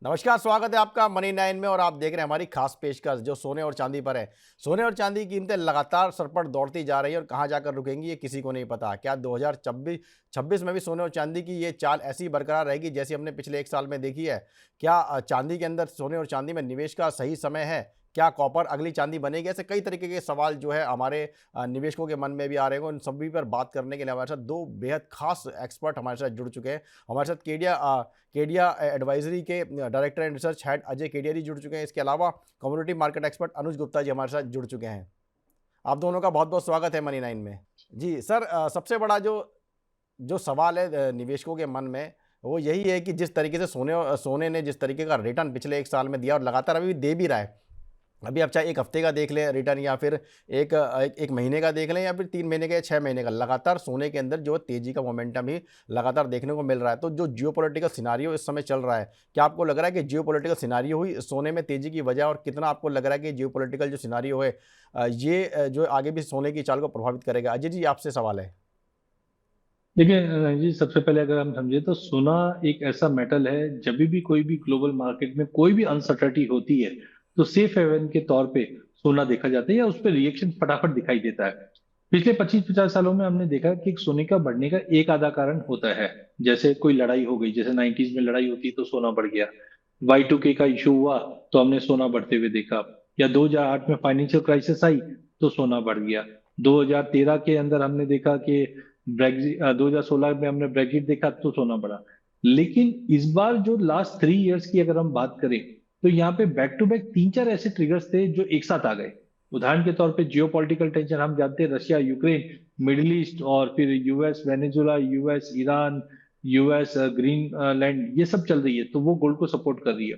नमस्कार, स्वागत है आपका मनी 9 में और आप देख रहे हैं हमारी खास पेशकश जो सोने और चांदी पर है। सोने और चांदी की कीमतें लगातार सर पर दौड़ती जा रही है और कहाँ जाकर रुकेंगी ये किसी को नहीं पता। क्या 2026 में भी सोने और चांदी की ये चाल ऐसी बरकरार रहेगी जैसी हमने पिछले 1 साल में देखी है? क्या चांदी के अंदर सोने और चांदी में निवेश का सही समय है? क्या कॉपर अगली चांदी बनेगी? ऐसे कई तरीके के सवाल जो है हमारे निवेशकों के मन में भी आ रहे हैं। उन सभी पर बात करने के लिए हमारे साथ 2 बेहद खास एक्सपर्ट हमारे साथ जुड़ चुके हैं। हमारे साथ केडिया एडवाइजरी के director and research head Ajay Kedia ji जुड़ चुके हैं। इसके अलावा commodity market expert Anuj Gupta ji हमारे साथ जुड़ चुके हैं। आप दोनों का बहुत-बहुत स्वागत है मनी 9 में। जी सर, सबसे बड़ा जो जो सवाल है निवेशकों के मन में, वो यही है कि जिस तरीके से सोने ने जिस तरीके का रिटर्न पिछले 1 साल में दिया और लगातार अभी भी दे भी रहा है। अभी आप चाहे 1 हफ्ते का देख लें रिटर्न या फिर 1 महीने का देख लें या फिर 3 महीने का या 6 महीने का, लगातार सोने के अंदर जो तेज़ी का मोमेंटम ही लगातार देखने को मिल रहा है। तो जो जियोपॉलिटिकल सिनेरियो इस समय चल रहा है, क्या आपको लग रहा है कि जियोपॉलिटिकल सिनेरियो ही सोने में तेज़ी की वजह और कितना आपको लग रहा है कि जियोपॉलिटिकल जो सिनेरियो है जो आगे भी सोने की चाल को प्रभावित करेगा? अजय जी आपसे सवाल है। देखिए जी, सबसे पहले अगर हम समझे तो सोना एक ऐसा मेटल है। जब भी कोई भी ग्लोबल मार्केट में कोई भी अनसर्टेनिटी होती है तो सेफ हेवन के तौर पे सोना देखा जाता है या उस पर रिएक्शन फटाफट दिखाई देता है। पिछले 25-50 सालों में हमने देखा कि सोने का बढ़ने का एक आधा कारण होता है। जैसे कोई लड़ाई हो गई, जैसे 90s में लड़ाई होती तो सोना बढ़ गया। Y2K का इशू हुआ तो हमने सोना बढ़ते हुए देखा। या 2008 में फाइनेंशियल क्राइसिस आई तो सोना बढ़ गया। 2013 के अंदर हमने देखा कि ब्रेग्जिट 2016 में हमने ब्रेग्जिट देखा तो सोना बढ़ा। लेकिन इस बार जो लास्ट 3 इयर्स की अगर हम बात करें तो यहाँ पे बैक टू बैक तीन चार ऐसे ट्रिगर्स थे जो एक साथ आ गए। उदाहरण के तौर पे जियो पॉलिटिकल टेंशन, हम जानते हैं रशिया यूक्रेन, मिडिल ईस्ट, और फिर US Venezuela, US Iran, US green land, ये सब चल रही है तो वो गोल्ड को सपोर्ट कर रही है।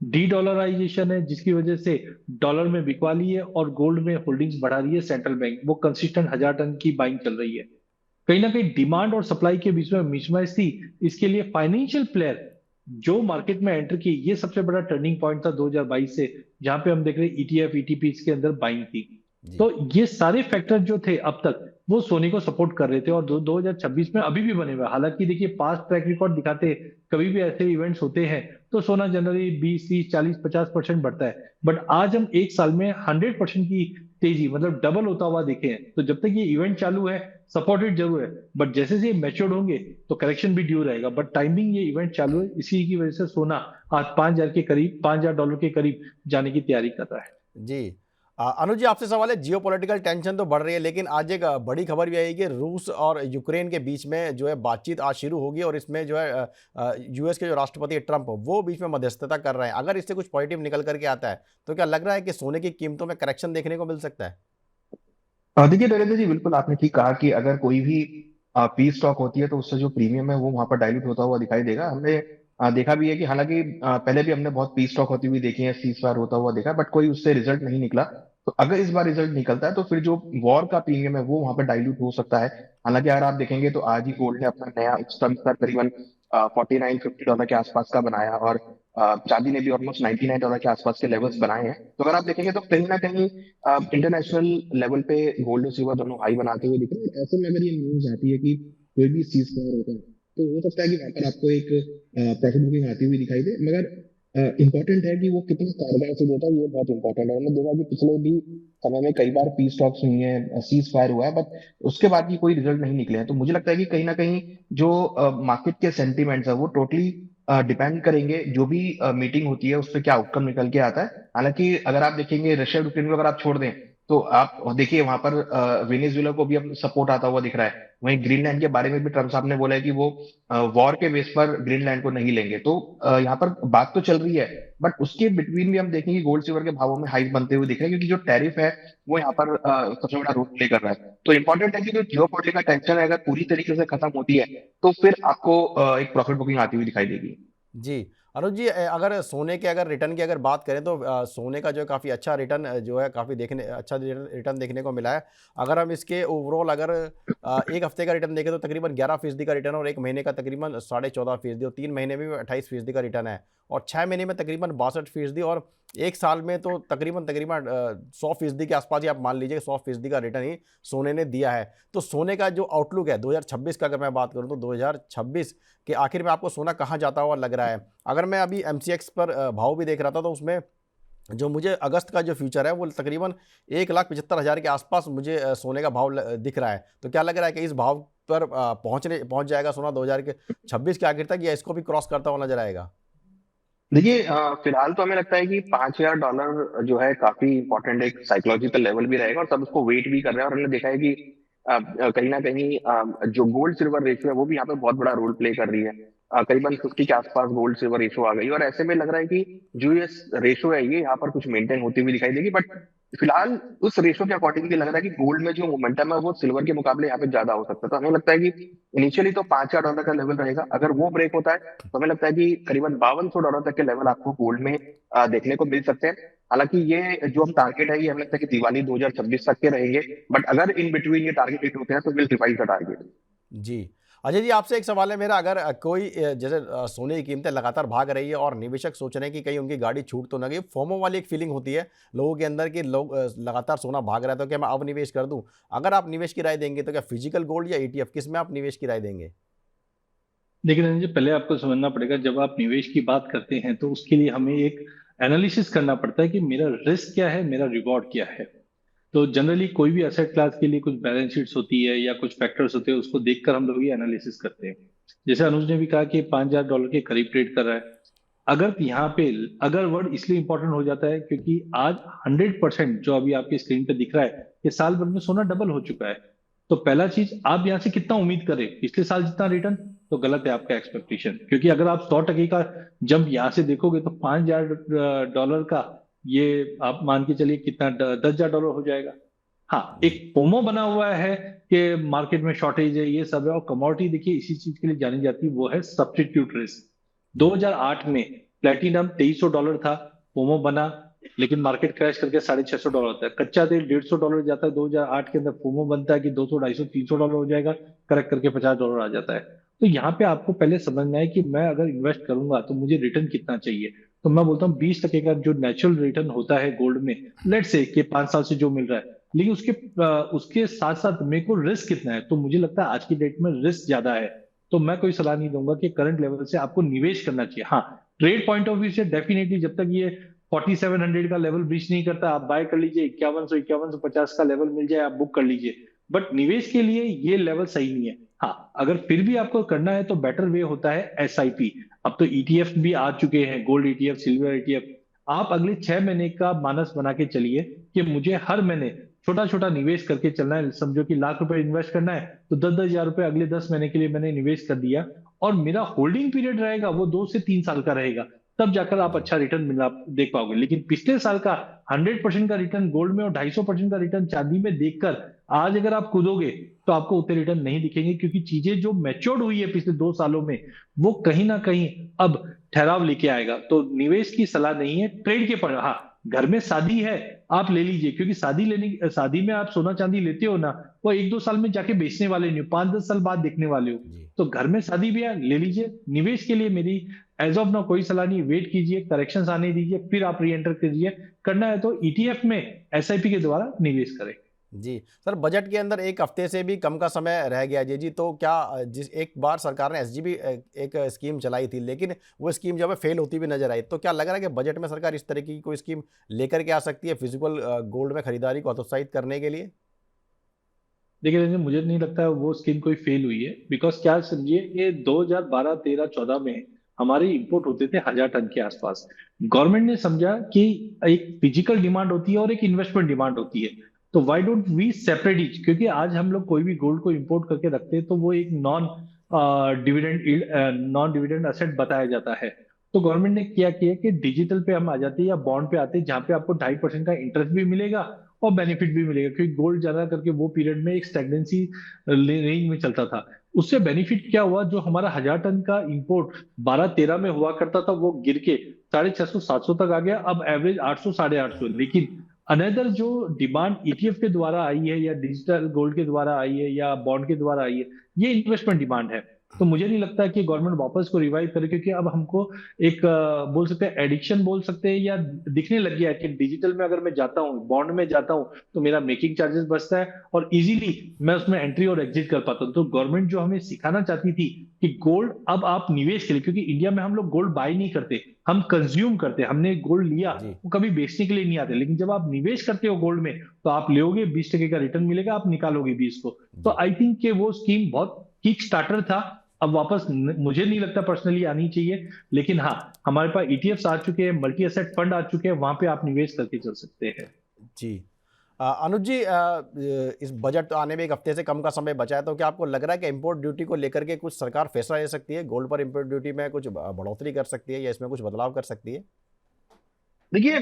डी डॉलराइजेशन है जिसकी वजह से डॉलर में बिकवाली है और गोल्ड में होल्डिंग्स बढ़ा रही है सेंट्रल बैंक, वो कंसिस्टेंट 1,000 टन की बाइंग चल रही है। कहीं ना कहीं डिमांड और सप्लाई के बीच में मिसमैच थी। इसके लिए फाइनेंशियल प्लेयर जो मार्केट में एंटर किए, ये सबसे बड़ा टर्निंग पॉइंट था 2022 से, जहां पे हम देख रहे हैं ईटीएफ ईटीपी के अंदर बाइंग थी। जी। तो ये सारे फैक्टर जो थे अब तक वो सोने को सपोर्ट कर रहे थे और 2026 में अभी भी बने हुए हैं। हालांकि देखिए पास्ट ट्रैक रिकॉर्ड दिखाते हैं, कभी भी ऐसे इवेंट्स होते हैं तो सोना जनरली 20, 30, 40, 50% बढ़ता है। बट आज हम एक साल में 100% की तेजी, मतलब डबल होता हुआ देखे हैं। तो जब तक ये इवेंट चालू है सपोर्टेड जरूर है, बट जैसे जैसे मैच्योर्ड होंगे तो करेक्शन भी ड्यू रहेगा। बट टाइमिंग ये इवेंट चालू है, इसी की वजह से सोना आज 5,000 के करीब, $5,000 के करीब जाने की तैयारी कर रहा है। जी। अनुज जी आपसे सवाल है, जियोपॉलिटिकल टेंशन तो बढ़ रही है लेकिन आज एक बड़ी खबर भी आई कि रूस और यूक्रेन के बीच में जो है बातचीत आज शुरू होगी और इसमें जो है यूएस के जो राष्ट्रपति ट्रंप वो बीच में मध्यस्थता कर रहे हैं। अगर इससे कुछ पॉजिटिव निकल करके आता है तो क्या लग रहा है कि सोने की कीमतों में करेक्शन देखने को मिल सकता है? देखिए नरेंद्र जी, बिल्कुल आपने ठीक कहा कि अगर कोई भी पी स्टॉक होती है तो उससे जो प्रीमियम है वो वहां पर डाइल्यूट होता हुआ दिखाई देगा। हमने देखा भी है कि हालांकि पहले भी हमने बहुत पी स्टॉक होती हुई देखी है, सीज फायर होता हुआ देखा, बट कोई उससे रिजल्ट नहीं निकला। तो अगर इस बार रिजल्ट निकलता है तो फिर जो वॉर का प्रीमियम है वो वहां पर डाइल्यूट हो सकता है। हालांकि अगर आप देखेंगे तो आज ही गोल्ड ने अपना नया उच्चतम स्तर करीबन $49-50 के आसपास का बनाया और चांदी ने भी ऑलमोस्ट $99 के आसपास के लेवल्स बनाए हैं। तो अगर आप देखेंगे तो कहीं ना कहीं इंटरनेशनल लेवल पे गोल्ड और सिल्वर दोनों हाई बनाते हुए दिख रहे हैं। ऐसे में अगर ये न्यूज आती है कि कोई भी सीज फायर होता है तो हो सकता है कि वहां पर आपको एक प्रॉफिट बुकिंग आती हुई दिखाई दे, मगर इंपॉर्टेंट है कि वो कितने कारगर से देता है, ये बहुत इंपॉर्टेंट है। हमने देखा कि पिछले भी समय में कई बार पीस टॉक्स हुई हैं, सीज फायर हुआ है, बट उसके बाद भी कोई रिजल्ट नहीं निकले हैं। तो मुझे लगता है कि कहीं ना कहीं जो मार्केट के सेंटीमेंट्स है वो टोटली डिपेंड करेंगे जो भी मीटिंग होती है उस पर क्या आउटकम निकल के आता है। हालांकि अगर आप देखेंगे रशिया यूक्रेन को अगर आप छोड़ दें तो आप देखिए वहां पर वेनेजुएला को भी अब सपोर्ट आता हुआ दिख रहा है। वहीं ग्रीनलैंड के बारे में भी ट्रम्प साहब ने बोला है कि वो वॉर के बेस पर ग्रीनलैंड को नहीं लेंगे। तो यहाँ पर बात तो चल रही है, बट उसके बिटवीन भी हम देखेंगे गोल्ड सिल्वर के भावों में हाइक बनते हुए दिख रहे हैं, क्योंकि जो टैरिफ है वो यहाँ पर सबसे बड़ा रोल प्ले कर रहा है। तो इंपॉर्टेंट है कि जो जियोपॉलिटिकल टेंशन है अगर पूरी तरीके से खत्म होती है तो फिर आपको एक प्रॉफिट बुकिंग आती हुई दिखाई देगी। जी। अनुज जी, अगर सोने के अगर रिटर्न की अगर बात करें तो सोने का जो है काफ़ी अच्छा रिटर्न जो है काफ़ी देखने अच्छा रिटर्न रिटर्न देखने को मिला है। अगर हम इसके ओवरऑल अगर 1 हफ्ते का रिटर्न देखें तो तकरीबन 11% का रिटर्न और 1 महीने का तकरीबन 14.5% और 3 महीने में भी 28% का रिटर्न है और 6 महीने में तकरीबन 62% और एक साल में तो तकरीबन तकरीबन 100% के आसपास ही आप मान लीजिए 100% का रिटर्न ही सोने ने दिया है। तो सोने का जो आउटलुक है 2026 का, अगर मैं बात करूँ तो 2026 के आखिर में आपको सोना कहाँ जाता हुआ लग रहा है? अगर मैं अभी एमसीएक्स पर भाव भी देख रहा था, तो उसमें जो मुझे अगस्त का जो फ्यूचर है वो तकरीबन 1,75,000 के आसपास मुझे सोने का भाव दिख रहा है। तो क्या लग रहा है कि इस भाव पर पहुँच जाएगा सोना 2026 के आखिर तक, या इसको भी क्रॉस करता हुआ नजर आएगा? देखिए, फिलहाल तो हमें लगता है कि $5,000 जो है काफी इंपॉर्टेंट एक साइकोलॉजिकल लेवल भी रहेगा, और सब उसको वेट भी कर रहे हैं। और हमने देखा है कि कहीं ना कहीं जो गोल्ड सिल्वर रेशियो है वो भी यहाँ पे बहुत बड़ा रोल प्ले कर रही है। करीबन 50 के आसपास गोल्ड सिल्वर रेशियो आ गई, और ऐसे में लग रहा है कि जो ये रेशियो है ये यहाँ पर कुछ मेंटेन होती हुई दिखाई देगी। बट फिलहाल उस रेशियो के अकॉर्डिंगली लग रहा है कि गोल्ड में जो मोमेंटम है वो सिल्वर के मुकाबले यहाँ पे ज्यादा हो सकता है। तो हमें लगता है कि इनिशियली तो $5,000 का लेवल रहेगा। अगर वो ब्रेक होता है तो हमें लगता है कि करीबन $5,200 तक के लेवल आपको गोल्ड में देखने को मिल सकते हैं। हालांकि ये जो हम टारगेट है ये हमें लगता है कि दिवाली 2026 तक के रहेंगे। बट अगर इन बिटवीन ये टारगेट हिट होते हैं तो विल रिवाइज द टारगेट। जी। अजय जी, आपसे एक सवाल है मेरा, अगर कोई जैसे सोने की कीमतें लगातार भाग रही है और निवेशक सोच रहे हैं कि कहीं उनकी गाड़ी छूट तो ना गई, फोमो वाली एक फीलिंग होती है लोगों के अंदर कि लोग लगातार सोना भाग रहा है, तो क्या मैं अब निवेश कर दूं? अगर आप निवेश की राय देंगे तो क्या फिजिकल गोल्ड या ईटीएफ, किस में आप निवेश की राय देंगे? लेकिन रंजन जी, पहले आपको समझना पड़ेगा, जब आप निवेश की बात करते हैं तो उसके लिए हमें एक एनालिसिस करना पड़ता है कि मेरा रिस्क क्या है, मेरा रिवॉर्ड क्या है। तो जनरली कोई भी एसेट क्लास के लिए कुछ बैलेंस शीट्स होती है या कुछ फैक्टर्स होते हैं, उसको देखकर हम लोग ये एनालिसिस करते हैं। जैसे अनुज ने भी कहा कि $5,000 के करीब ट्रेड कर रहा है। अगर यहाँ पे अगर वर्ड इसलिए इंपॉर्टेंट हो जाता है क्योंकि आज 100% जो अभी आपकी स्क्रीन पे दिख रहा है कि साल भर में सोना डबल हो चुका है। तो पहला चीज, आप यहाँ से कितना उम्मीद करें, पिछले साल जितना रिटर्न, तो गलत है आपका एक्सपेक्टेशन। क्योंकि अगर आप 100% का जंप यहाँ से देखोगे तो $5,000 का ये आप मान के चलिए कितना, $10,000 हो जाएगा। हाँ, जी। एक पोमो बना हुआ है कि मार्केट में शॉर्टेज है, ये सब है। और कमोडिटी देखिए इसी चीज के लिए जानी जाती है, वो है सब्स्टिट्यूट रिस्क। जी। 2008 में प्लेटिनम $2,300 था, पोमो बना, लेकिन मार्केट क्रैश करके $650 था। कच्चा तेल $150 जाता है 2008 के अंदर, पोमो बनता है कि 200, 250, $300 हो जाएगा, करेक्ट करके $50 आ जाता है। तो यहाँ पे आपको पहले समझना है कि मैं अगर इन्वेस्ट करूंगा तो मुझे रिटर्न कितना चाहिए। तो मैं बोलता हूँ 20% का जो नेचुरल रिटर्न होता है गोल्ड में, लेट से कि 5 साल से जो मिल रहा है, लेकिन उसके साथ साथ मेरे को रिस्क कितना है, तो मुझे लगता है आज की डेट में रिस्क ज्यादा है। तो मैं कोई सलाह नहीं दूंगा कि करंट लेवल से आपको निवेश करना चाहिए। हाँ, ट्रेड पॉइंट ऑफ व्यू से डेफिनेटली जब तक ये 4700 का लेवल ब्रीच नहीं करता, आप बाय कर लीजिए। 5150 का लेवल मिल जाए, आप बुक कर लीजिए। बट निवेश के लिए ये लेवल सही नहीं है। हाँ, अगर फिर भी आपको करना है तो बेटर वे होता है एसआईपी। अब तो ईटीएफ भी आ चुके हैं, गोल्ड ईटीएफ, सिल्वर ईटीएफ। आप अगले 6 महीने का मानस बना के चलिए कि मुझे हर महीने छोटा छोटा निवेश करके चलना है। समझो कि ₹1,00,000 इन्वेस्ट करना है, तो 10-10 हजार अगले 10 महीने के लिए मैंने निवेश कर दिया। और मेरा होल्डिंग पीरियड रहेगा वो 2 से 3 साल का रहेगा। तब जाकर आप जी। अच्छा रिटर्न मिलना देख पाओगे। लेकिन पिछले साल का 100% का रिटर्न गोल्ड में और 250% का रिटर्न चांदी में देखकर आज अगर आप कूदोगे तो आपको उतने रिटर्न नहीं दिखेंगे, क्योंकि चीजें जो मैच्योर्ड हुई है पिछले 2 सालों में, वो कहीं ना कहीं अब ठहराव लेके आएगा। तो निवेश की सलाह नहीं है, ट्रेड के पर। हाँ, घर में शादी है, आप ले लीजिए, क्योंकि शादी में आप सोना चांदी लेते हो ना, वो 1-2 साल में जाके बेचने वाले नहीं हो, 5-10 साल बाद देखने वाले हो। जी। तो घर में शादी भी है, ले लीजिए। निवेश के लिए मेरी एज ऑफ ना कोई सलाह नहीं, वेट कीजिए, करेक्शंस आने दीजिए, फिर आप री एंटर कीजिए। करना है तो ईटीएफ में एसआईपी के द्वारा निवेश करें। जी। सर, बजट के अंदर 1 हफ्ते से भी कम का समय रह गया है जी, तो क्या जिस एक बार सरकार ने एसजीबी एक स्कीम चलाई थी, लेकिन वो स्कीम जो है फेल होती हुई नज़र आई। तो क्या लग रहा है कि बजट में सरकार इस तरह की कोई स्कीम लेकर के आ सकती है फिजिकल गोल्ड में खरीदारी को हतोत्साहित करने के लिए? देखिए रंजन, मुझे नहीं लगता है वो स्कीम कोई फेल हुई है। बिकॉज क्या समझिए, ये 2012, 13, 14 में हमारे इंपोर्ट होते थे 1,000 टन के आसपास। गवर्नमेंट ने समझा कि एक फिजिकल डिमांड होती है और एक इन्वेस्टमेंट डिमांड होती है। तो why don't we separate each, क्योंकि आज हम लोग कोई भी गोल्ड को इंपोर्ट करके रखते हैं तो वो एक नॉन डिविडेंड असेट बताया जाता है। तो गवर्नमेंट ने क्या किया कि डिजिटल पे हम आ जाते हैं या बॉन्ड पे आते हैं, जहां पे आपको 2.5% का इंटरेस्ट भी मिलेगा और बेनिफिट भी मिलेगा। क्योंकि गोल्ड ज्यादा करके वो पीरियड में एक स्टैग्नेंसी रेंज में चलता था। उससे बेनिफिट क्या हुआ, जो हमारा 1,000 टन का इंपोर्ट 12-13 में हुआ करता था, वो गिर के 650-700 तक आ गया। अब एवरेज 800, 850। लेकिन अनदर जो डिमांड ईटीएफ के द्वारा आई है या डिजिटल गोल्ड के द्वारा आई है या बॉन्ड के द्वारा आई है, ये इन्वेस्टमेंट डिमांड है। तो मुझे नहीं लगता कि गवर्नमेंट वापस को रिवाइव करे, क्योंकि अब हमको एक बोल सकते हैं एडिक्शन बोल सकते हैं, या दिखने लग गया है कि डिजिटल में अगर मैं जाता हूँ, बॉन्ड में जाता हूँ, तो मेरा मेकिंग चार्जेस बचता है और इजीली मैं उसमें एंट्री और एग्जिट कर पाता हूँ। तो गवर्नमेंट जो हमें सिखाना चाहती थी कि गोल्ड अब आप निवेश के लिए, क्योंकि इंडिया में हम लोग गोल्ड बाय नहीं करते, हम कंज्यूम करते हैं। हमने गोल्ड लिया, जी, वो कभी बेचने के लिए नहीं आते, लेकिन जब आप निवेश करते हो गोल्ड में, तो आप लोगे 20% का रिटर्न मिलेगा, आप निकालोगे 20 को। तो जी, आई थिंक कि वो स्कीम बहुत किक स्टार्टर था। अब वापस मुझे नहीं लगता पर्सनली आनी चाहिए, लेकिन हाँ, हमारे पास ईटीएफ्स आ चुके हैं, मल्टी एसेट फंड आ चुके हैं, वहां पे आप निवेश करके चल सकते हैं। जी। अनुज जी, इस बजट आने में 1 हफ्ते से कम का समय बचा है, तो क्या आपको लग रहा है कि इम्पोर्ट ड्यूटी को लेकर के कुछ सरकार फैसला ले सकती है? गोल्ड पर इम्पोर्ट ड्यूटी में कुछ बढ़ोतरी कर सकती है या इसमें कुछ बदलाव कर सकती है? देखिए,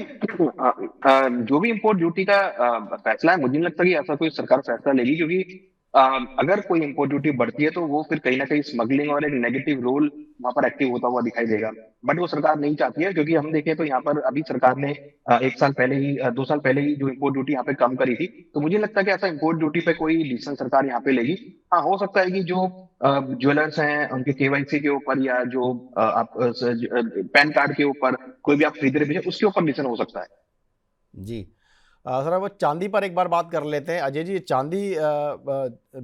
जो भी इम्पोर्ट ड्यूटी का फैसला है, मुझे नहीं लगता कि ऐसा कोई सरकार फैसला लेगी, क्योंकि अ, अगर कोई इम्पोर्ट ड्यूटी बढ़ती है तो वो फिर कहीं ना कहीं स्मगलिंग और एक नेगेटिव रोल वहां पर एक्टिव होता हुआ दिखाई देगा। बट वो सरकार नहीं चाहती है, क्योंकि हम देखें तो यहाँ पर अभी सरकार ने 1 साल पहले ही 2 साल पहले ही जो इम्पोर्ट ड्यूटी यहाँ पे कम करी थी। तो मुझे नहीं लगता कि ऐसा इम्पोर्ट ड्यूटी पे कोई डिसीजन सरकार यहाँ पे लेगी। हाँ, हो सकता है कि जो ज्वेलर्स हैं उनके केवाईसी के ऊपर, या जो आप पैन कार्ड के ऊपर कोई भी आप खरीद रहे हैं उसके ऊपर डिसीजन हो सकता है। जी। सर, वो चांदी पर एक बार बात कर लेते हैं। अजय जी, चांदी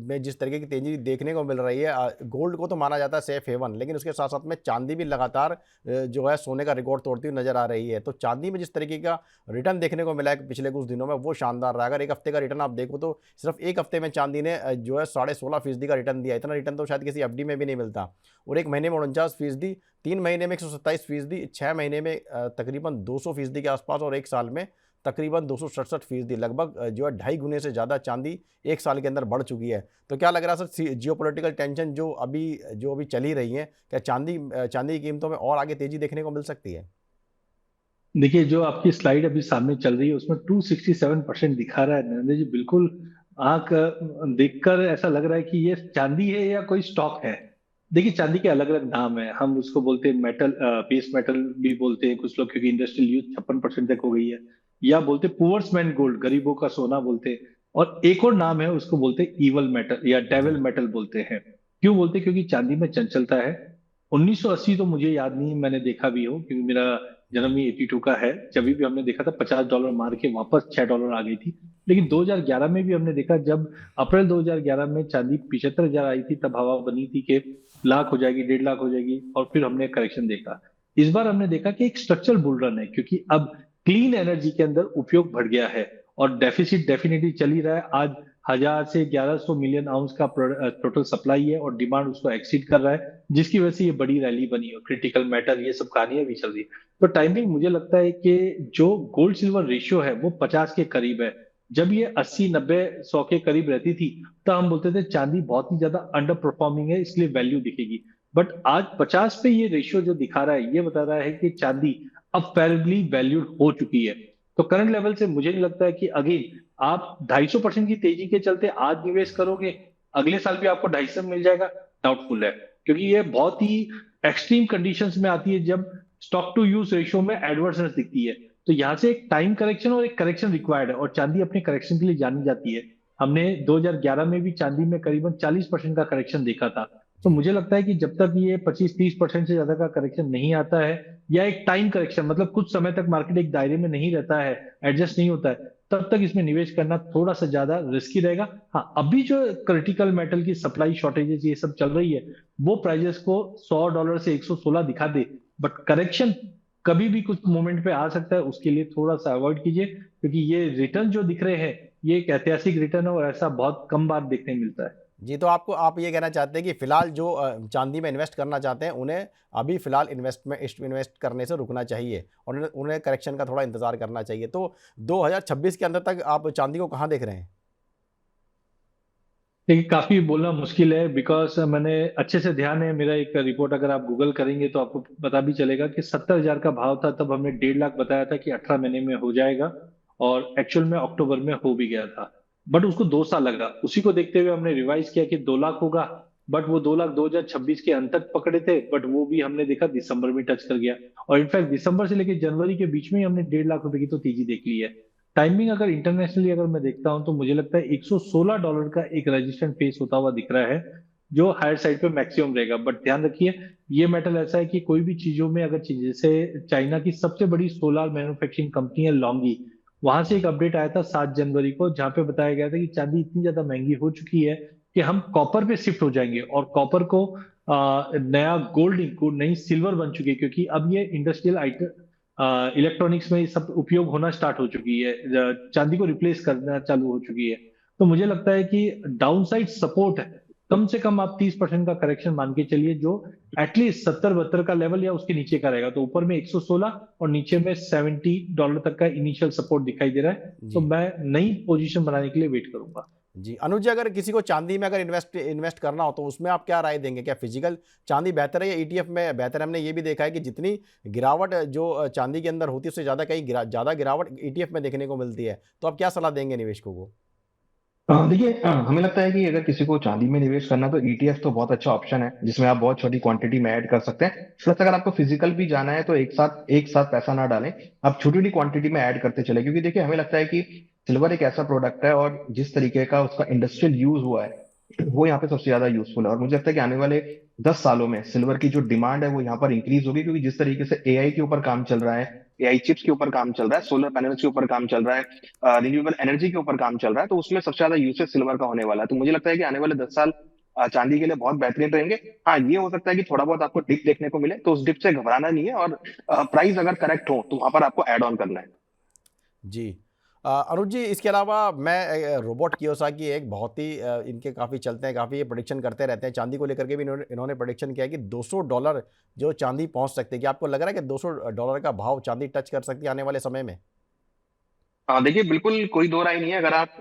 में जिस तरीके की तेज़ी देखने को मिल रही है, गोल्ड को तो माना जाता है सेफ हेवन, लेकिन उसके साथ-साथ में चांदी भी लगातार जो है सोने का रिकॉर्ड तोड़ती हुई नज़र आ रही है। तो चांदी में जिस तरीके का रिटर्न देखने को मिला है पिछले कुछ दिनों में, वो शानदार रहा है। अगर 1 हफ्ते का रिटर्न आप देखो तो सिर्फ़ 1 हफ्ते में चांदी ने जो है 16.5% का रिटर्न दिया है। इतना रिटर्न तो शायद किसी एफडी में भी नहीं मिलता, और 1 महीने में 49%, 3 महीने में 127%, 6 महीने में तकरीबन 200% के आसपास, और 1 साल में तकरीबन 267%, लगभग जो है 2.5 गुने से ज़्यादा चांदी 1 साल के अंदर बढ़ चुकी है। तो क्या लग रहा है सर, जियोपॉलिटिकल टेंशन जो अभी चल ही रही है, क्या चांदी की कीमतों में और आगे तेज़ी देखने को मिल सकती है? देखिए, जो आपकी स्लाइड अभी सामने चल रही है उसमें 267% दिखा रहा है नरेंद्र जी, बिल्कुल आंख देखकर ऐसा लग रहा है कि ये चांदी है या कोई स्टॉक है। देखिए, चांदी के अलग अलग नाम है, हम उसको बोलते हैं मेटल, बेस मेटल भी बोलते हैं कुछ लोग, क्योंकि इंडस्ट्रियल यूज 56% तक हो गई है। या बोलते पुअर्स मैन गोल्ड, गरीबों का सोना बोलते हैं। और एक और नाम है, उसको बोलते हैं ईवल मेटल या डेविल जी, मेटल बोलते हैं। क्यों बोलते हैं? क्योंकि चांदी में चंचलता है। 1980 तो मुझे याद नहीं, मैंने देखा भी हो, क्योंकि मेरा जी, जन्म ही 82 का है। जब भी हमने देखा था $50 मार के वापस $6 आ गई थी। लेकिन जी, 2011 में भी हमने देखा, जब अप्रैल 2011 में चांदी 75,000 आई थी, तब हवा बनी थी कि लाख हो जाएगी, 1.5 लाख हो जाएगी, और फिर हमने करेक्शन देखा। इस बार हमने देखा कि एक स्ट्रक्चरल बुल रन है, क्योंकि अब क्लीन एनर्जी के अंदर उपयोग बढ़ गया है, और डेफिसिट डेफिनेटली चल ही रहा है। आज 1000 से 1100 मिलियन आउंस का टोटल सप्लाई है, और डिमांड उसको एक्सीड कर रहा है, जिसकी वजह से ये बड़ी रैली बनी है, क्रिटिकल मेटल, ये सब कहानियां भी चल रही है। तो टाइमिंग मुझे लगता है कि जो गोल्ड सिल्वर रेशियो है वो 50 के करीब है। जब ये 80 90 100 के करीब रहती थी, तो हम बोलते थे चांदी बहुत ही ज्यादा अंडर परफॉर्मिंग है, इसलिए वैल्यू दिखेगी। बट आज 50 पे ये रेशियो जो दिखा रहा है, ये बता रहा है कि चांदी अब फेयरली वैल्यूड हो चुकी है। तो करंट लेवल से मुझे नहीं लगता है कि अगेन आप 250% की तेजी के चलते आज निवेश करोगे, अगले साल भी आपको 250 मिल जाएगा, डाउटफुल है। क्योंकि ये बहुत ही एक्सट्रीम कंडीशंस में आती है, जब स्टॉक टू यूज रेशियो में एडवर्सनेस दिखती है। तो यहां से एक टाइम करेक्शन और एक करेक्शन रिक्वायर्ड है, और चांदी अपने करेक्शन के लिए जानी जाती है। हमने 2011 में भी चांदी में करीबन 40% का करेक्शन देखा था। तो जी, मुझे लगता है कि जब तक ये 25-30% से ज्यादा का करेक्शन नहीं आता है, या एक टाइम करेक्शन मतलब कुछ समय तक मार्केट एक दायरे में नहीं रहता है, एडजस्ट नहीं होता है, तब तक इसमें निवेश करना थोड़ा सा ज्यादा रिस्की रहेगा। हाँ, अभी जो क्रिटिकल मेटल की सप्लाई शॉर्टेजेस ये सब चल रही है, वो प्राइजेस को $100 से 116 दिखा दे, बट करेक्शन कभी भी कुछ मोमेंट पे आ सकता है, उसके लिए थोड़ा सा अवॉइड कीजिए, क्योंकि ये रिटर्न जो दिख रहे हैं, ये एक ऐतिहासिक रिटर्न है, और ऐसा बहुत कम बार देखने मिलता है। जी। तो आप ये कहना चाहते हैं कि फ़िलहाल जो चांदी में इन्वेस्ट करना चाहते हैं, उन्हें अभी फ़िलहाल इन्वेस्ट करने से रुकना चाहिए, और उन्हें उन्हें करेक्शन का थोड़ा इंतज़ार करना चाहिए। तो 2026 के अंदर तक आप चांदी को कहाँ देख रहे हैं? देखिए, काफी बोलना मुश्किल है, बिकॉज मैंने अच्छे से ध्यान है, मेरा एक रिपोर्ट अगर आप गूगल करेंगे तो आपको पता भी चलेगा कि 70,000 का भाव था, तब हमने 1.5 लाख बताया था कि 18 महीने में हो जाएगा, और एक्चुअल में अक्टूबर में हो भी गया था। बट उसको 2 साल लगा, उसी को देखते हुए हमने रिवाइज किया कि 2 लाख होगा। बट वो 2 लाख 2026 के अंत तक पकड़े थे, बट वो भी हमने देखा दिसंबर में टच कर गया। और इनफैक्ट दिसंबर से लेकर जनवरी के बीच में ही हमने 1.5 लाख रुपए की तो तेजी देख ली है। टाइमिंग अगर इंटरनेशनली अगर मैं देखता हूं, तो मुझे लगता है $116 का एक रेजिस्टेंट फेस होता हुआ दिख रहा है। जो हायर साइड पे मैक्सिमम रहेगा। बट ध्यान रखिए, ये मेटल ऐसा है कि कोई भी चीजों में अगर चीज, जैसे चाइना की सबसे बड़ी सोलर मैन्युफैक्चरिंग कंपनी है लॉन्गी, वहां से एक अपडेट आया था 7 जनवरी को, जहां पे बताया गया था कि चांदी इतनी ज्यादा महंगी हो चुकी है कि हम कॉपर पे शिफ्ट हो जाएंगे, और कॉपर को नया गोल्ड को नई सिल्वर बन चुकी है, क्योंकि अब ये इंडस्ट्रियल आइटम इलेक्ट्रॉनिक्स में ये सब उपयोग होना स्टार्ट हो चुकी है, चांदी को रिप्लेस करना चालू हो चुकी है। तो मुझे लगता है कि डाउन साइड सपोर्ट है, कम से कम आप 30% का करेक्शन मान के चलिए, जो एटलीस्ट 70-72 का लेवल या उसके नीचे का रहेगा। तो ऊपर में 116 और नीचे में $70 तक का इनिशियल सपोर्ट दिखाई दे रहा है। तो जी मैं नई पोजीशन बनाने के लिए वेट करूंगा। जी अनुज जी, अगर किसी को चांदी में अगर इन्वेस्ट इन्वेस्ट करना हो तो उसमें आप क्या राय देंगे? क्या फिजिकल चांदी बेहतर है या ईटीएफ में बेहतर है? हमने ये भी देखा है कि जितनी गिरावट जो चांदी के अंदर होती है उससे ज़्यादा कहीं ज़्यादा गिरावट ईटीएफ में देखने को मिलती है। तो आप क्या सलाह देंगे निवेशकों को? देखिए, हमें लगता है कि अगर किसी को चांदी में निवेश करना है तो ईटीएफ तो बहुत अच्छा ऑप्शन है, जिसमें आप बहुत छोटी क्वांटिटी में ऐड कर सकते हैं। प्लस अगर आपको फिजिकल भी जाना है तो एक साथ पैसा ना डालें, आप छोटी छोटी क्वांटिटी में ऐड करते चले, क्योंकि देखिए हमें लगता है कि सिल्वर एक ऐसा प्रोडक्ट है और जिस तरीके का उसका इंडस्ट्रियल यूज हुआ है वो यहाँ पे सबसे ज्यादा यूजफुल है। और मुझे लगता है कि आने वाले 10 सालों में सिल्वर की जो डिमांड है वो यहाँ पर इंक्रीज होगी, क्योंकि जिस तरीके से एआई के ऊपर काम चल रहा है, एआई चिप्स के ऊपर काम चल रहा है, सोलर पैनल्स के ऊपर काम चल रहा है, रिन्यूएबल एनर्जी के ऊपर काम चल रहा है, तो उसमें सबसे ज्यादा यूसेज सिल्वर का होने वाला है। तो मुझे लगता है कि आने वाले 10 साल चांदी के लिए बहुत बेहतरीन रहेंगे। हाँ, ये हो सकता है कि थोड़ा बहुत आपको डिप देखने को मिले, तो उस डिप से घबराना नहीं है, और प्राइस अगर करेक्ट हो तो वहां पर आपको एड ऑन करना है। जी। अनुज जी, इसके अलावा मैं रोबोट कियोसाकी एक बहुत ही इनके काफ़ी चलते हैं, काफ़ी ये प्रेडिक्शन करते रहते हैं। चांदी को लेकर के भी इन्होंने इन्होंने प्रेडिक्शन किया है कि $200 जो चांदी पहुंच सकती है। क्या आपको लग रहा है कि $200 का भाव चांदी टच कर सकती है आने वाले समय में? हाँ, देखिए बिल्कुल कोई दो राय नहीं है। अगर आप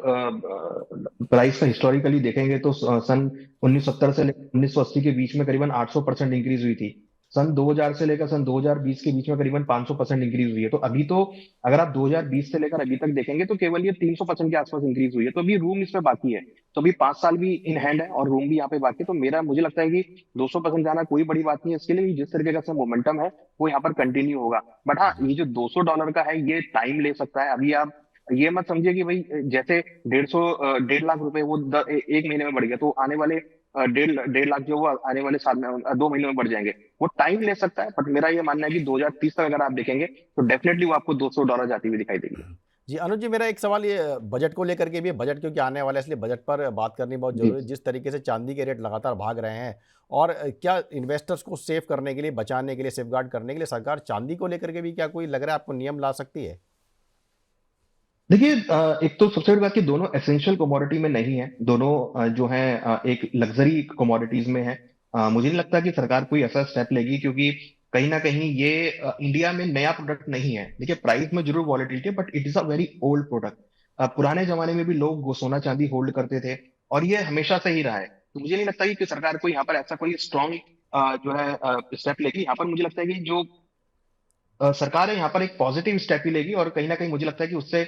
प्राइस का हिस्टोरिकली देखेंगे तो सन 1970 से 1980 के बीच में करीबन 800% इंक्रीज हुई थी। सन 2000 से लेकर सन 2020 के बीच में करीबन 500% इंक्रीज हुई है। तो अभी तो अगर आप 2020 से लेकर अभी तक देखेंगे तो केवल ये 300% के आसपास इंक्रीज हुई है। तो अभी रूम इसमें बाकी है। तो अभी 5 साल भी इन हैंड है और रूम भी यहाँ पे बाकी है। तो मेरा मुझे लगता है कि 200% जाना कोई बड़ी बात नहीं है इसके लिए। जिस तरीके का मोमेंटम है वो यहाँ पर कंटिन्यू होगा। बट हाँ, ये जो $200 का है ये टाइम ले सकता है। अभी आप ये मत समझिए कि भाई जैसे 1.5 लाख रुपए वो एक महीने में बढ़ गया तो आने वाले डेढ़ डेढ़ लाख जो वो आने वाले साल में 2 महीने में बढ़ जाएंगे। वो टाइम ले सकता है, बट मेरा ये मानना है कि 2030 तक अगर आप देखेंगे तो डेफिनेटली वो आपको $200 जाती हुई दिखाई देगी। जी अनुज जी, मेरा एक सवाल ये बजट को लेकर के भी है। बजट क्योंकि आने वाला है इसलिए बजट पर बात करनी बहुत जी। जरूरी है। जिस तरीके से चांदी के रेट लगातार भाग रहे हैं और क्या इन्वेस्टर्स को सेव करने के लिए, बचाने के लिए, सेफगार्ड करने के लिए सरकार चांदी को लेकर के भी क्या कोई लग रहा है आपको नियम ला सकती है? देखिए, एक तो सबसे बड़ी बात कि दोनों एसेंशियल कमोडिटी में नहीं है। दोनों जो है एक लग्जरी कमोडिटीज में है। मुझे नहीं लगता कि सरकार कोई ऐसा स्टेप लेगी, क्योंकि कहीं ना कहीं ये इंडिया में नया प्रोडक्ट नहीं है। देखिए, प्राइस में जरूर वॉलेटिलिटी है, but it is a very old product. पुराने जमाने में भी लोग सोना चांदी होल्ड करते थे और ये हमेशा से ही रहा है। तो मुझे नहीं लगता कि सरकार को यहाँ पर ऐसा कोई स्ट्रॉन्ग जो है स्टेप लेगी। यहाँ पर मुझे लगता है कि जो सरकार है यहाँ पर एक पॉजिटिव स्टेप ही लेगी, और कहीं ना कहीं मुझे लगता है कि उससे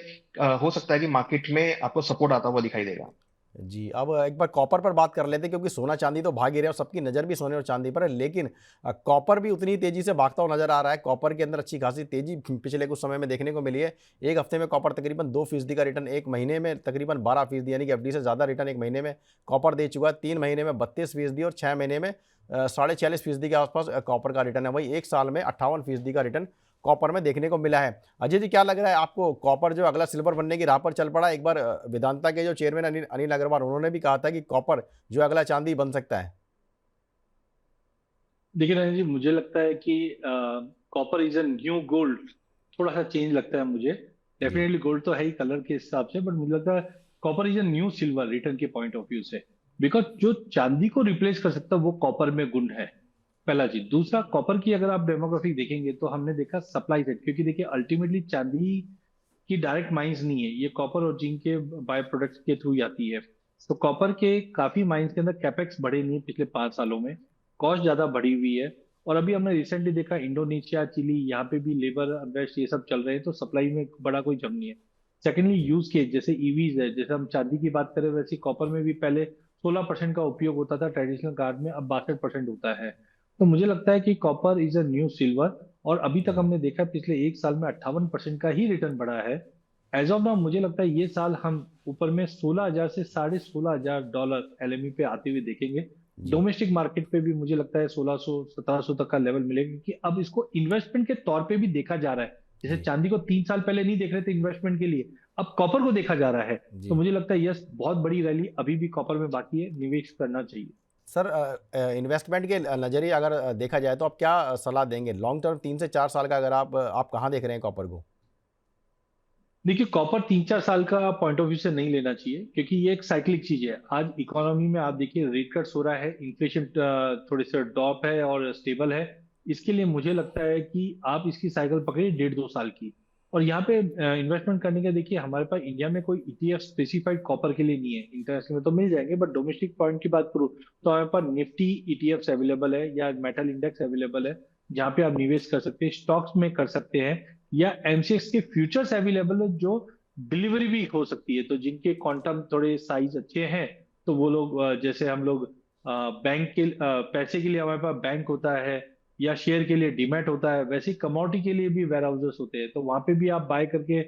हो सकता है कि मार्केट में आपको सपोर्ट आता हुआ दिखाई देगा। जी, अब एक बार कॉपर पर बात कर लेते हैं, क्योंकि सोना चांदी तो भाग ही रहे हैं और सबकी नज़र भी सोने और चांदी पर है, लेकिन कॉपर भी उतनी तेज़ी से भागता हुआ नज़र आ रहा है। कॉपर के अंदर अच्छी खासी तेज़ी पिछले कुछ समय में देखने को मिली है। एक हफ्ते में कॉपर तकरीबन 2% का रिटर्न, एक महीने में तकरीबन 12%, यानी कि एफडी से ज़्यादा रिटर्न एक महीने में कॉपर दे चुका है। 3 महीने में 32% और 6 महीने में 46.5% के आसपास कॉपर का रिटर्न है। वही एक साल में 58% का रिटर्न कॉपर में देखने को मिला है। अजय जी, क्या लग रहा है आपको, कॉपर जो अगला सिल्वर बनने की राह पर चल पड़ा? एक बार वेदांता के जो चेयरमैन अनिल अनिल अग्रवाल, उन्होंने भी कहा था कि कॉपर जो अगला चांदी बन सकता है। देखिए राजेश जी, मुझे लगता है कि copper is a new gold. थोड़ा सा चेंज लगता है मुझे। जी डेफिनेटली गोल्ड तो है ही कलर के हिसाब से, बट मुझे लगता है copper is a new silver return के पॉइंट ऑफ व्यू से। बिकॉज जो चांदी को रिप्लेस कर सकता है वो कॉपर में गुण है, पहला चीज। दूसरा, कॉपर की अगर आप डेमोग्राफी देखेंगे तो हमने देखा सप्लाई साइड, क्योंकि देखिए अल्टीमेटली चांदी की डायरेक्ट माइंस नहीं है, ये कॉपर और जिंक के बाय प्रोडक्ट्स के थ्रू आती है। तो कॉपर के काफी माइंस के अंदर कैपेक्स बढ़े नहीं है पिछले 5 सालों में, कॉस्ट ज्यादा बढ़ी हुई है। और अभी हमने रिसेंटली देखा इंडोनेशिया, चिली, यहाँ पे भी लेबर अनरेस्ट ये सब चल रहे हैं, तो सप्लाई में बड़ा कोई जम नहीं है। सेकेंडली यूज केस, जैसे ईवीज है, जैसे हम चांदी की बात करें वैसे कॉपर में भी पहले 16% का उपयोग होता था ट्रेडिशनल कार में, अब 62% होता है। तो मुझे लगता है कि copper is a new silver. और अभी तक हमने देखा पिछले एक साल में 58% का ही रिटर्न बढ़ा है। एज ऑफ नाउ मुझे लगता है ये साल हम ऊपर में 16,000 से $16,500 LME पे आते हुए देखेंगे। जी डोमेस्टिक मार्केट पे भी मुझे लगता है 1600-1700 तक का लेवल मिलेगा, क्योंकि अब इसको इन्वेस्टमेंट के तौर पे भी देखा जा रहा है। जैसे जी चांदी को 3 साल पहले नहीं देख रहे थे इन्वेस्टमेंट के लिए, अब कॉपर को देखा जा रहा है। तो जी मुझे लगता है यस, बहुत बड़ी रैली अभी भी कॉपर में बाकी है, निवेश करना चाहिए। सर, इन्वेस्टमेंट के नज़रिए अगर देखा जाए तो आप क्या सलाह देंगे लॉन्ग टर्म 3 से 4 साल का, अगर आप कहाँ देख रहे हैं कॉपर को? देखिए, कॉपर 3-4 साल का पॉइंट ऑफ व्यू से नहीं लेना चाहिए, क्योंकि ये एक साइक्लिक चीज है। आज इकोनॉमी में आप देखिए रेट कट्स हो रहा है, इन्फ्लेशन थोड़े से ड्रॉप है और स्टेबल है। इसके लिए मुझे लगता है कि आप इसकी साइकिल पकड़िए 1.5-2 साल की। और यहाँ पे इन्वेस्टमेंट करने का देखिए, हमारे पास इंडिया में कोई ईटीएफ स्पेसिफाइड कॉपर के लिए नहीं है। इंटरनेशनल में तो मिल जाएंगे, बट डोमेस्टिक पॉइंट की बात करूँ तो हमारे पास निफ्टी ईटीएफ अवेलेबल है, या मेटल इंडेक्स अवेलेबल है, जहाँ पे आप निवेश कर सकते हैं, स्टॉक्स में कर सकते हैं, या एमसीएक्स के फ्यूचर्स अवेलेबल है जो डिलीवरी भी हो सकती है। तो जिनके क्वांटम थोड़े साइज अच्छे हैं, तो वो लोग जैसे हम लोग बैंक के पैसे के लिए हमारे पास बैंक होता है, या शेयर के लिए डीमैट होता है, वैसे ही कमोडिटी के लिए भी वेयर हाउसेस होते हैं। तो वहां पे भी आप बाय करके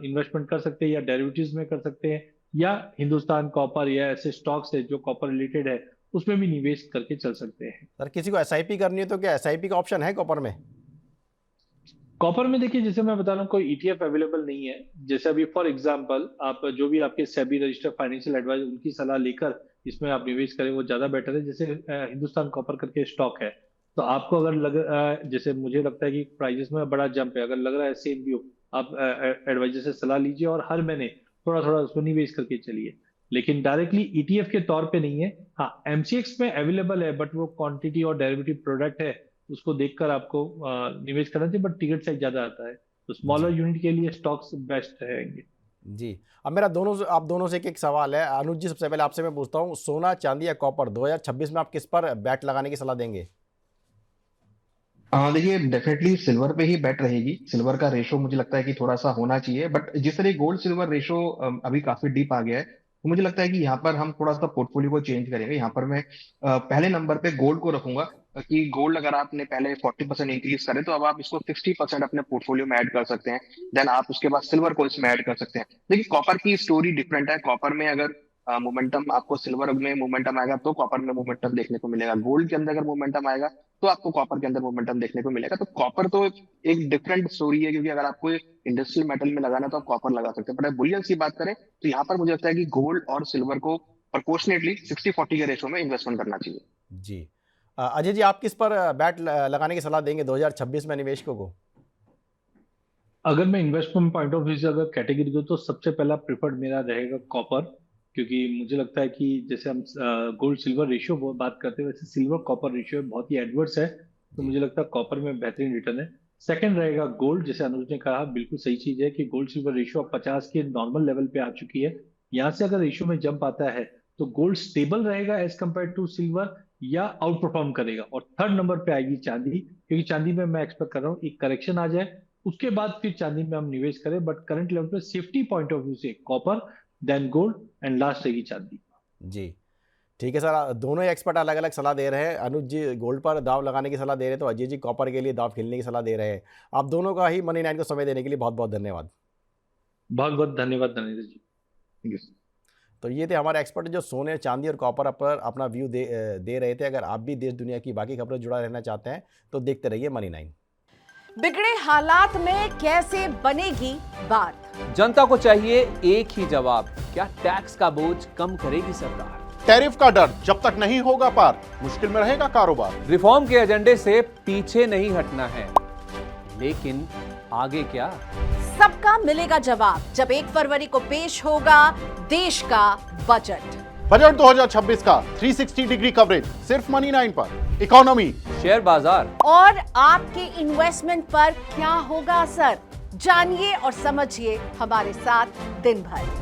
इन्वेस्टमेंट कर सकते हैं, या डेरिवेटिव्स में कर सकते हैं, या हिंदुस्तान कॉपर या ऐसे स्टॉक्स है जो कॉपर रिलेटेड है, उसमें भी निवेश करके चल सकते हैं। सर, किसी को एसआईपी करनी है तो क्या एसआईपी का ऑप्शन है कॉपर में? कॉपर में देखिए, जैसे मैं बता रहा हूँ, कोई ईटीएफ अवेलेबल नहीं है। जैसे अभी फॉर एग्जांपल आप जो भी आपके सेबी रजिस्टर्ड फाइनेंशियल एडवाइजर, उनकी सलाह लेकर इसमें आप निवेश करें, वो ज्यादा बेटर है। जैसे हिंदुस्तान कॉपर करके स्टॉक है, तो आपको अगर जैसे मुझे लगता है कि प्राइजेस में बड़ा जंप है, अगर लग रहा है सेम व्यू, आप एडवाइजर से सलाह लीजिए और हर महीने थोड़ा थोड़ा उसमें निवेश करके चलिए। लेकिन डायरेक्टली ईटीएफ के तौर पे नहीं है। हाँ, एमसीएक्स में अवेलेबल है, बट वो क्वांटिटी और डेरिवेटिव प्रोडक्ट है, उसको देखकर आपको निवेश करना चाहिए, बट टिकट साइज ज्यादा आता है। तो जी स्मॉलर यूनिट के लिए स्टॉक्स बेस्ट रहेंगे। जी। अब मेरा आप दोनों से एक सवाल है। अनुज जी, सबसे पहले आपसे मैं पूछता हूँ, सोना, चांदी या कॉपर 2026 में आप किस पर बैट लगाने की सलाह देंगे? देखिए डेफिनेटली सिल्वर पे ही बेट रहेगी। सिल्वर का रेशो मुझे लगता है कि थोड़ा सा होना चाहिए, बट जिस तरह गोल्ड सिल्वर रेशो अभी काफी डीप आ गया है, तो मुझे लगता है कि यहाँ पर हम थोड़ा सा पोर्टफोलियो को चेंज करेंगे। यहाँ पर मैं पहले नंबर पे गोल्ड को रखूंगा, कि गोल्ड अगर आपने पहले 40% इंक्रीज करे, तो अब आप इसको 60% अपने पोर्टफोलियो में ऐड कर सकते हैं। देन आप उसके बाद सिल्वर को इसमें ऐड कर सकते हैं। देखिए कॉपर की स्टोरी डिफरेंट है। कॉपर में अगर मोमेंटम आपको सिल्वर में मोमेंटम आएगा तो कॉपर में मोमेंटम देखने को मिलेगा। गोल्ड के अंदर अगर मोमेंटम आएगा तो आपको कॉपर के अंदर मोमेंटम देखने को मिलेगा। तो कॉपर तो एक डिफरेंट स्टोरी है, क्योंकि अगर आपको इंडस्ट्रियल मेटल में लगाना है तो आप कॉपर लगा सकते हैं। बट बुलियन की बात करें तो यहाँ पर मुझे लगता है कि गोल्ड और सिल्वर को प्रोपोर्शनेटली 60-40 के रेशो में इन्वेस्टमेंट करना चाहिए। जी। अजय जी, आप किस पर बैट लगाने की सलाह देंगे 2026 में निवेशकों को? अगर मैं इन्वेस्टमेंट पॉइंट ऑफ व्यू से अगर कैटेगरी दूं, तो सबसे पहला प्रेफर्ड मेरा रहेगा कॉपर। क्योंकि मुझे लगता है कि जैसे हम गोल्ड सिल्वर रेशियो बात करते हैं, वैसे सिल्वर कॉपर रेशियो बहुत ही एडवर्स है। तो जी मुझे लगता है कॉपर में बेहतरीन रिटर्न है। सेकंड रहेगा गोल्ड। जैसे अनुज ने कहा, बिल्कुल सही चीज है कि गोल्ड सिल्वर रेशियो अब 50 के नॉर्मल लेवल पे आ चुकी है। यहाँ से अगर रेशियो में जंप आता है, तो गोल्ड स्टेबल रहेगा एज कम्पेयर टू सिल्वर, या आउट परफॉर्म करेगा। और थर्ड नंबर पे आएगी चांदी, क्योंकि चांदी में मैं एक्सपेक्ट कर रहा हूँ एक करेक्शन आ जाए, उसके बाद फिर चांदी में हम निवेश करें। बट करंट लेवल पे सेफ्टी पॉइंट ऑफ व्यू से copper, then gold, and last रहेगी चांदी। जी। ठीक है सर, दोनों ही एक्सपर्ट अलग अलग सलाह दे रहे हैं। अनुज जी गोल्ड पर दाव लगाने की सलाह दे रहे हैं, तो अजय जी कॉपर के लिए दाव खेलने की सलाह दे रहे हैं। आप दोनों का ही मनी 9 को समय देने के लिए बहुत बहुत धन्यवाद। बहुत बहुत धन्यवाद धनेन्द्र जी। Yes। तो ये थे हमारे एक्सपर्ट जो सोने, चांदी और कॉपर पर अपना व्यू दे रहे थे। अगर आप भी देश दुनिया की बाकी खबरों से जुड़ा रहना चाहते हैं तो देखते रहिए मनी 9। बिगड़े हालात में कैसे बनेगी बात? जनता को चाहिए एक ही जवाब, क्या टैक्स का बोझ कम करेगी सरकार? टैरिफ का डर जब तक नहीं होगा पार, मुश्किल में रहेगा कारोबार। रिफॉर्म के एजेंडे से पीछे नहीं हटना है, लेकिन आगे क्या? सबका मिलेगा जवाब जब 1 फरवरी को पेश होगा देश का बजट। बजट 2026 का 360 डिग्री कवरेज सिर्फ मनी 9 पर। इकोनॉमी, शेयर बाजार और आपके इन्वेस्टमेंट पर क्या होगा असर, जानिए और समझिए हमारे साथ दिन भर।